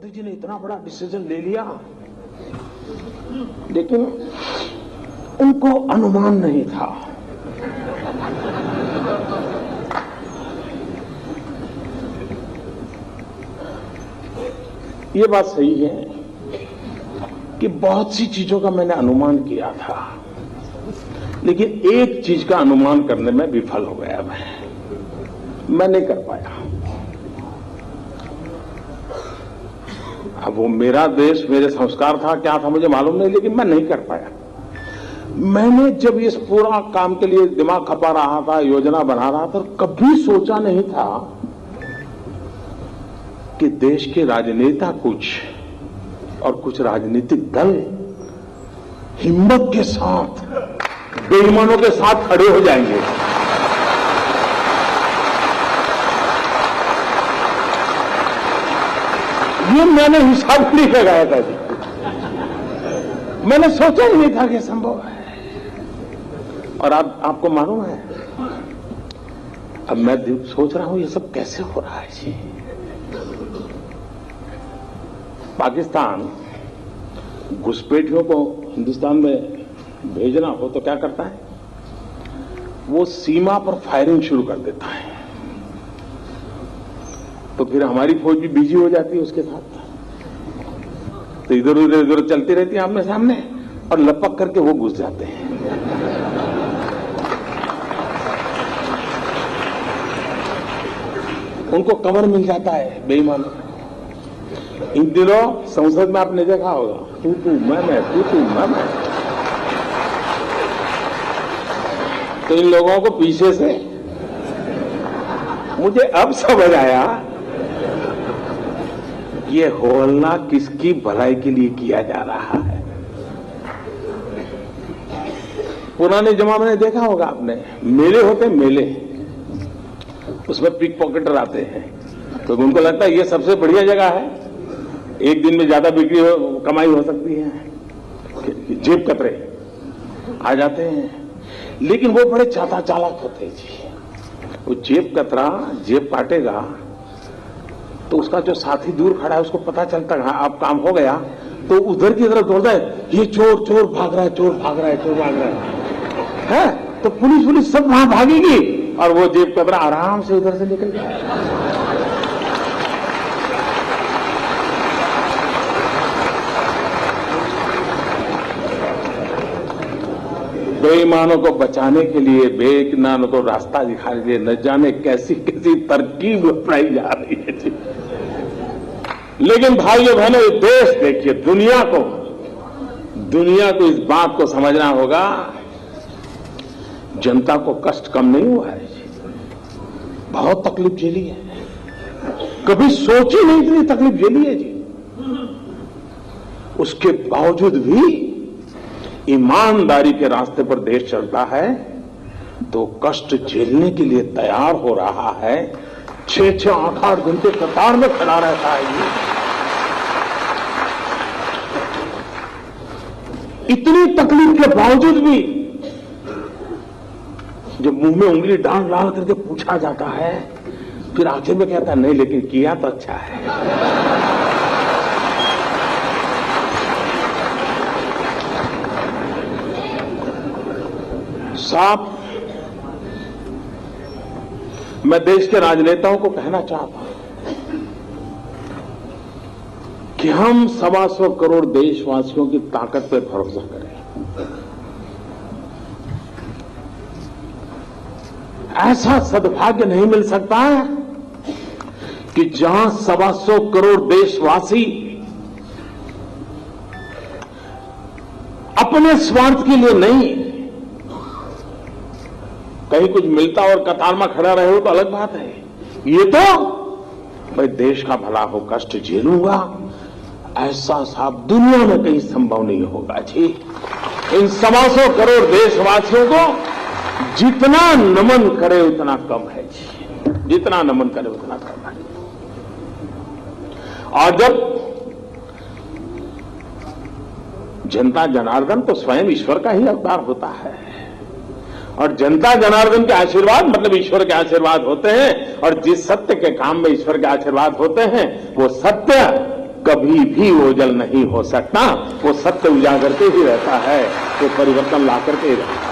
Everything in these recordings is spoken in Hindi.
मोदी जी ने इतना बड़ा डिसीजन ले लिया, लेकिन उनको अनुमान नहीं था। ये बात सही है कि बहुत सी चीजों का मैंने अनुमान किया था, लेकिन एक चीज का अनुमान करने में विफल हो गया। मैं नहीं कर पाया। अब वो मेरा देश, मेरे संस्कार था, क्या था मुझे मालूम नहीं, लेकिन मैं नहीं कर पाया। मैंने जब इस पूरा काम के लिए दिमाग खपा रहा था, योजना बना रहा था, कभी सोचा नहीं था कि देश के राजनेता कुछ और कुछ राजनीतिक दल हिम्मत के साथ बेईमानों के साथ खड़े हो जाएंगे। ये मैंने हिसाब नहीं लगाया था जी। मैंने सोचा ही नहीं था कि संभव है। और आपको मालूम है, अब मैं सोच रहा हूं ये सब कैसे हो रहा है जी। पाकिस्तान घुसपैठियों को हिंदुस्तान में भेजना हो तो क्या करता है, वो सीमा पर फायरिंग शुरू कर देता है, तो फिर हमारी फौज भी बिजी हो जाती है उसके साथ, तो इधर उधर चलती रहती है आमने सामने, और लपक करके वो घुस जाते हैं। उनको कवर मिल जाता है बेईमानों। इन दिनों संसद में आपने देखा होगा, तू मैं तू मैं। तो इन लोगों को पीछे से, मुझे अब समझ आया ये होलना किसकी भलाई के लिए किया जा रहा है। पुराने जमाने में देखा होगा आपने, मेले होते मेले, उसमें पिक पॉकेटर आते हैं, तो उनको लगता है ये सबसे बढ़िया जगह है, एक दिन में ज्यादा बिक्री कमाई हो सकती है, जेब कतरे आ जाते हैं। लेकिन वो बड़े चालाक होते हैं जी। वो जेब कतरा जेब काटेगा तो उसका जो साथी दूर खड़ा है उसको पता चलता है अब काम हो गया, तो उधर की तरफ दौड़ता है, ये चोर भाग रहा है, चोर भाग रहा है, तो पुलिस सब वहां भागेगी और वो जेब कतरा आराम से उधर से निकल जाएगा। बेईमानों को बचाने के लिए, बेईमानों को रास्ता दिखाने के लिए न जाने कैसी कैसी तरकीब अपनाई जा रही है जी। लेकिन भाइयों बहनों, ये देश देखिए, दुनिया को इस बात को समझना होगा, जनता को कष्ट कम नहीं हुआ है जी। बहुत तकलीफ झेली है, कभी सोची नहीं इतनी तकलीफ झेली है जी। उसके बावजूद भी ईमानदारी के रास्ते पर देश चलता है, तो कष्ट झेलने के लिए तैयार हो रहा है। 6-6, 8-8 घंटे कतार में खड़ा रहता है ये। इतनी तकलीफ के बावजूद भी जब मुंह में उंगली डाल करके पूछा जाता है, फिर आखिर में कहता है नहीं, लेकिन किया तो अच्छा है। साहब, मैं देश के राजनेताओं को कहना चाहता हूं कि हम 125 करोड़ देशवासियों की ताकत पर भरोसा करें। ऐसा सद्भाग्य नहीं मिल सकता है कि जहां 125 करोड़ देशवासी अपने स्वार्थ के लिए नहीं, कहीं कुछ मिलता और कतार में खड़ा रहे हो तो अलग बात है, ये तो भाई देश का भला हो, कष्ट झेलूंगा, ऐसा साहब दुनिया में कहीं संभव नहीं होगा जी। इन 125 करोड़ देशवासियों को जितना नमन करे उतना कम है जी, जितना नमन करे उतना कम है। और जब जनता जनार्दन तो स्वयं ईश्वर का ही अवतार होता है, और जनता जनार्दन के आशीर्वाद मतलब ईश्वर के आशीर्वाद होते हैं, और जिस सत्य के काम में ईश्वर के आशीर्वाद होते हैं वो सत्य कभी भी ओझल नहीं हो सकता। वो सत्य उजागर के ही रहता है, वो परिवर्तन ला करके ही रहता है।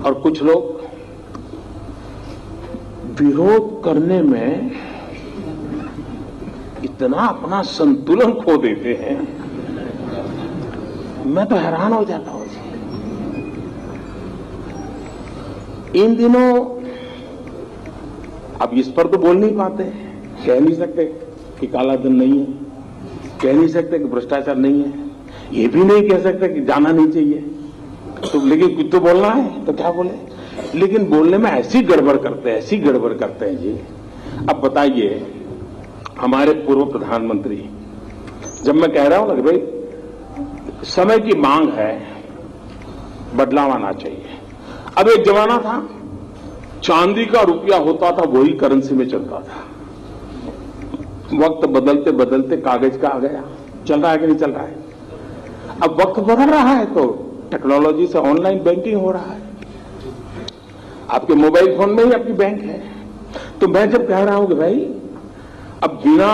और कुछ लोग विरोध करने में इतना अपना संतुलन खो देते हैं, मैं तो हैरान हो जाता हूं। इन दिनों अब इस पर तो बोल नहीं पाते, कह नहीं सकते कि काला धन नहीं है, कह नहीं सकते कि भ्रष्टाचार नहीं है, ये भी नहीं कह सकते कि जाना नहीं चाहिए, तो लेकिन कुछ तो बोलना है, तो क्या बोले। लेकिन बोलने में ऐसी गड़बड़ करते हैं, ऐसी गड़बड़ करते हैं जी। अब बताइए, हमारे पूर्व प्रधानमंत्री, जब मैं कह रहा हूं ना कि भाई समय की मांग है, बदलाव आना चाहिए। अब एक जमाना था, चांदी का रुपया होता था, वही करेंसी में चलता था। वक्त बदलते बदलते कागज का आ गया। चल रहा है कि नहीं चल रहा है? अब वक्त बदल रहा है तो टेक्नोलॉजी से ऑनलाइन बैंकिंग हो रहा है, आपके मोबाइल फोन में ही आपकी बैंक है। तो मैं जब कह रहा हूं कि भाई अब बिना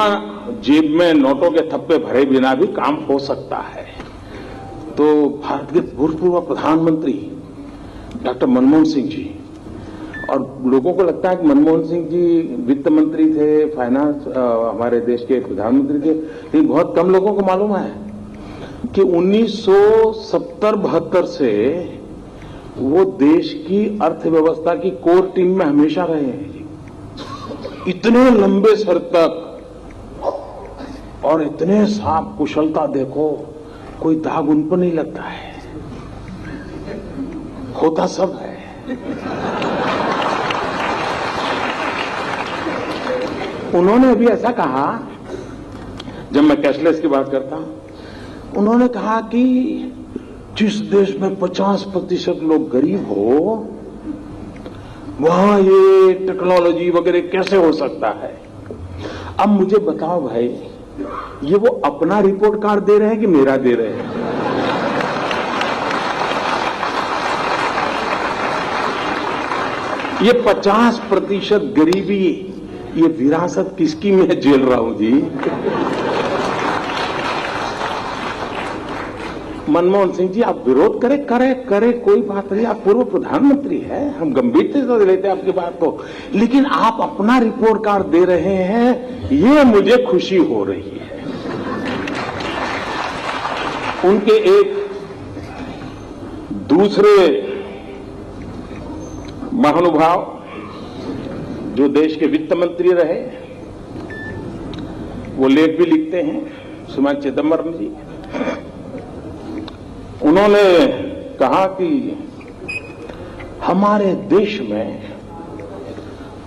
जेब में नोटों के थप्पे भरे बिना भी काम हो सकता है, तो भारत के भूतपूर्व प्रधानमंत्री डॉक्टर मनमोहन सिंह जी, और लोगों को लगता है कि मनमोहन सिंह जी वित्त मंत्री थे, फाइनेंस हमारे देश के प्रधानमंत्री थे, लेकिन बहुत कम लोगों को मालूम है कि 1970-72 से वो देश की अर्थव्यवस्था की कोर टीम में हमेशा रहे हैं। इतने लंबे सर तक और इतने साफ कुशलता, देखो कोई दाग उन पर नहीं लगता है, होता सब है। उन्होंने अभी ऐसा कहा, जब मैं कैशलेस की बात करता हूं, उन्होंने कहा कि जिस देश में 50% लोग गरीब हो, वहां ये टेक्नोलॉजी वगैरह कैसे हो सकता है। अब मुझे बताओ भाई, ये वो अपना रिपोर्ट कार्ड दे रहे हैं कि मेरा दे रहे हैं? ये 50% गरीबी, ये विरासत किसकी मैं झेल रहा हूं जी? मनमोहन सिंह जी, आप विरोध करे कोई बात नहीं, आप पूर्व प्रधानमंत्री हैं, हम गंभीरता से लेते हैं आपकी बात को, लेकिन आप अपना रिपोर्ट कार्ड दे रहे हैं, ये मुझे खुशी हो रही है। उनके एक दूसरे महानुभाव जो देश के वित्त मंत्री रहे, वो लेख भी लिखते हैं, सुमन चिदम्बरम जी, उन्होंने कहा कि हमारे देश में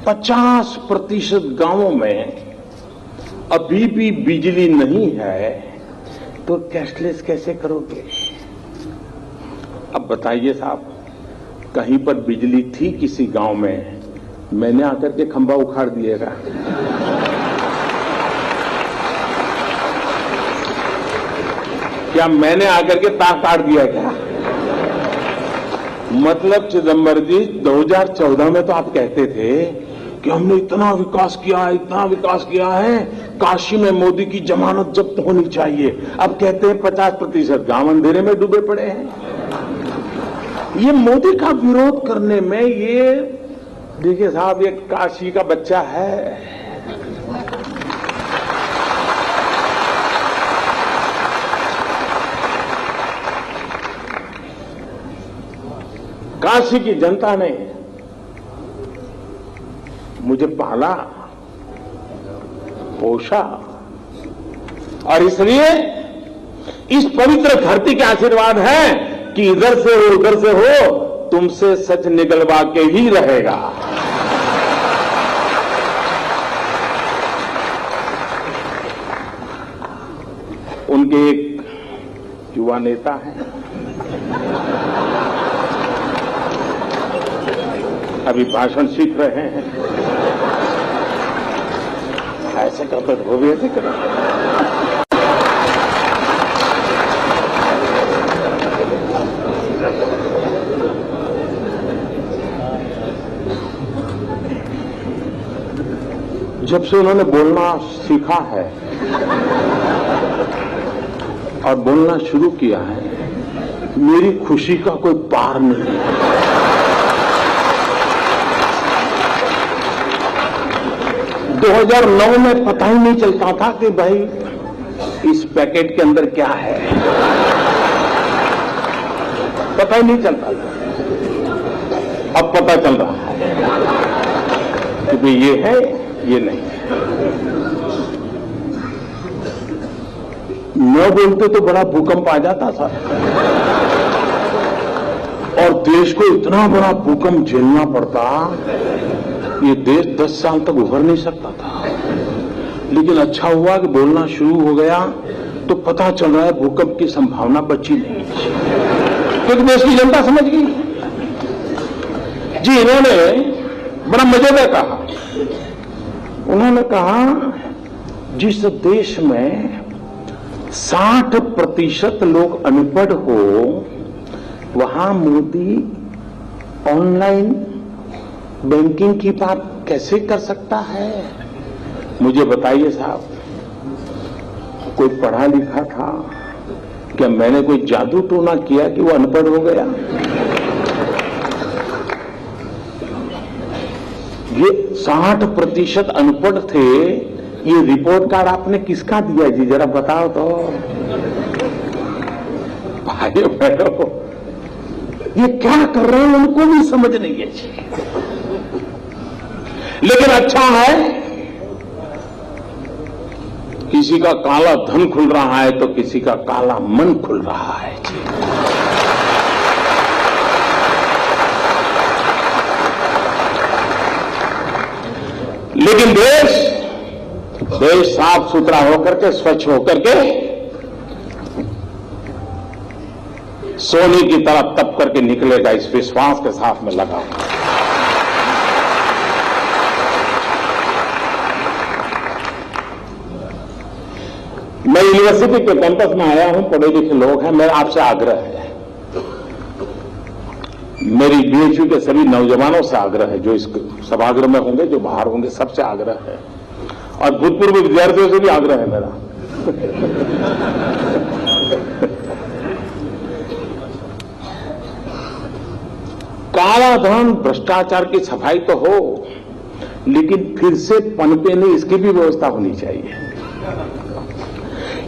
50% गांवों में अभी भी बिजली नहीं है, तो कैशलेस कैसे करोगे? अब बताइए साहब, कहीं पर बिजली थी किसी गांव में, मैंने आकर के खंभा उखाड़ दिएगा। क्या मैंने आकर के तार काट दिया क्या? मतलब चिदम्बरम जी, 2014 में तो आप कहते थे कि हमने इतना विकास किया है, काशी में मोदी की जमानत जब्त होनी चाहिए। अब कहते हैं 50% गांव अंधेरे में डूबे पड़े हैं। ये मोदी का विरोध करने में, ये देखिए साहब, ये काशी का बच्चा है, काशी की जनता ने मुझे पाला, पोषा, और इसलिए इस पवित्र धरती के आशीर्वाद है कि इधर से हो उधर से हो, तुमसे सच निकलवा के ही रहेगा। उनके एक युवा नेता हैं, अभी भाषण सीख रहे हैं, ऐसे करते वो भी ऐसे करें। जब से उन्होंने बोलना सीखा है और बोलना शुरू किया है, मेरी खुशी का कोई पार नहीं है। दो 2009 में पता ही नहीं चलता था कि भाई इस पैकेट के अंदर क्या है, पता ही नहीं चलता था। अब पता चल रहा है कि भाई ये है, ये नहीं है। न बोलते तो बड़ा भूकंप आ जाता था और देश को इतना बड़ा भूकंप झेलना पड़ता, ये देश 10 साल तक उभर नहीं सकता था। लेकिन अच्छा हुआ कि बोलना शुरू हो गया तो पता चल रहा है भूकंप की संभावना बची नहीं, क्योंकि देश की जनता समझ गई। जी, इन्होंने बड़ा मजेदार कहा। उन्होंने कहा जिस देश में 60% लोग अनपढ़ हो, वहां मोदी ऑनलाइन बैंकिंग की बात कैसे कर सकता है? मुझे बताइए साहब, कोई पढ़ा लिखा था क्या? मैंने कोई जादू टोना किया कि वो अनपढ़ हो गया? ये 60% अनपढ़ थे। ये रिपोर्ट कार्ड आपने किसका दिया जी, जरा बताओ तो। भाइयों बहनों, ये क्या कर रहे हैं उनको भी समझ नहीं है जी। लेकिन अच्छा है, किसी का काला धन खुल रहा है तो किसी का काला मन खुल रहा है जी। लेकिन देश साफ सुथरा होकर के, स्वच्छ होकर के, सोने की तरह तप करके निकलेगा, इस विश्वास के साथ में लगा। मैं यूनिवर्सिटी के कैंपस में आया हूं, पढ़े लिखे लोग हैं, मेरा आपसे आग्रह है, मेरी बीएचयू के सभी नौजवानों से आग्रह है, जो इस सभागृह में होंगे, जो बाहर होंगे, सबसे आग्रह है, और भूतपूर्व विद्यार्थियों से भी आग्रह है मेरा। काला धन, भ्रष्टाचार की सफाई तो हो, लेकिन फिर से पनपे नहीं, इसकी भी व्यवस्था होनी चाहिए।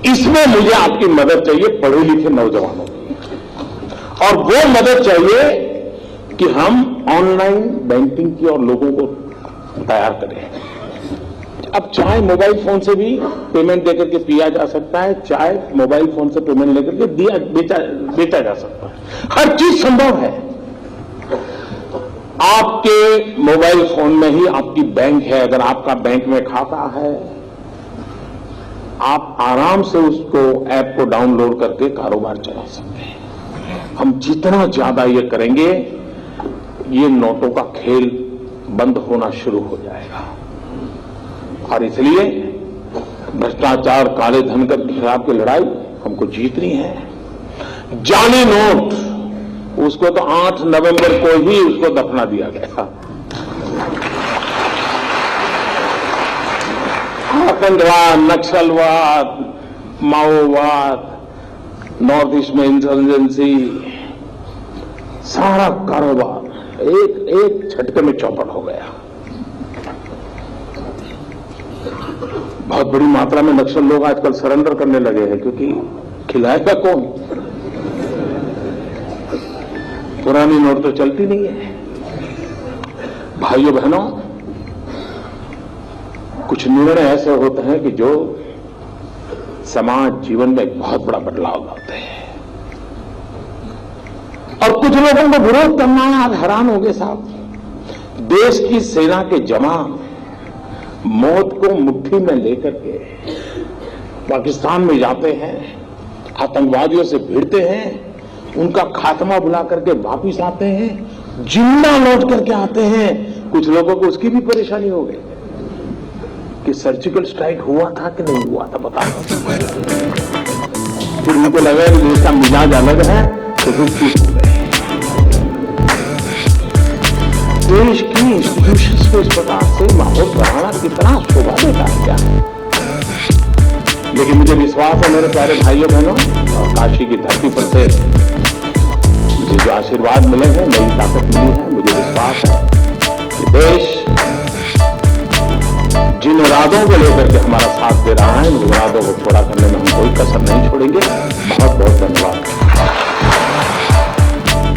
इसमें मुझे आपकी मदद चाहिए, पढ़े लिखे नौजवानों की, और वो मदद चाहिए कि हम ऑनलाइन बैंकिंग की और लोगों को तैयार करें। अब चाय मोबाइल फोन से भी पेमेंट देकर के पिया जा सकता है, चाय मोबाइल फोन से पेमेंट लेकर के बेचा जा सकता है, हर चीज संभव है। आपके मोबाइल फोन में ही आपकी बैंक है, अगर आपका बैंक में खाता है, आप आराम से उसको ऐप को डाउनलोड करके कारोबार चला सकते हैं। हम जितना ज्यादा ये करेंगे, ये नोटों का खेल बंद होना शुरू हो जाएगा। और इसलिए भ्रष्टाचार, काले धन के खिलाफ की लड़ाई हमको जीतनी है। जाली नोट, उसको तो 8 नवंबर को ही उसको दफना दिया गया। आतंकवाद, नक्सलवाद, माओवाद, नॉर्थ ईस्ट में इंसर्जेंसी, सारा कारोबार एक झटके में चौपट हो गया। बहुत बड़ी मात्रा में नक्सल लोग आजकल सरेंडर करने लगे हैं, क्योंकि खिलाएगा कौन? पुरानी नोट तो चलती नहीं है। भाइयों बहनों, कुछ निर्णय ऐसे होते हैं कि जो समाज जीवन में एक बहुत बड़ा बदलाव लाते हैं, और कुछ लोगों को विरोध करना है। आप हैरान होंगे साहब, देश की सेना के जवान मौत को मुट्ठी में लेकर के पाकिस्तान में जाते हैं, आतंकवादियों से भिड़ते हैं, उनका खात्मा बुला करके वापिस आते हैं, जिंदा लौट करके आते हैं। कुछ लोगों को उसकी भी परेशानी हो गई कि सर्जिकल स्ट्राइक हुआ था कि नहीं हुआ था, बता। फिर उनको लगा कि देश का मिजाज अलग है, तो फिर ठीक हो गए। देश की इंस्टीट्यूशंस को इस प्रकार से माहौल बनाना कितना शोभा देता है क्या। लेकिन मुझे विश्वास है मेरे प्यारे भाइयों बहनों, और काशी की धरती पर से मुझे जो आशीर्वाद मिले हैं, नई ताकत मिली है, मुझे विश्वास है कि देश जिन इरादों को लेकर के हमारा साथ दे रहा है, उन इरादों को पूरा करने में हम कोई कसर नहीं छोड़ेंगे। बहुत बहुत धन्यवाद।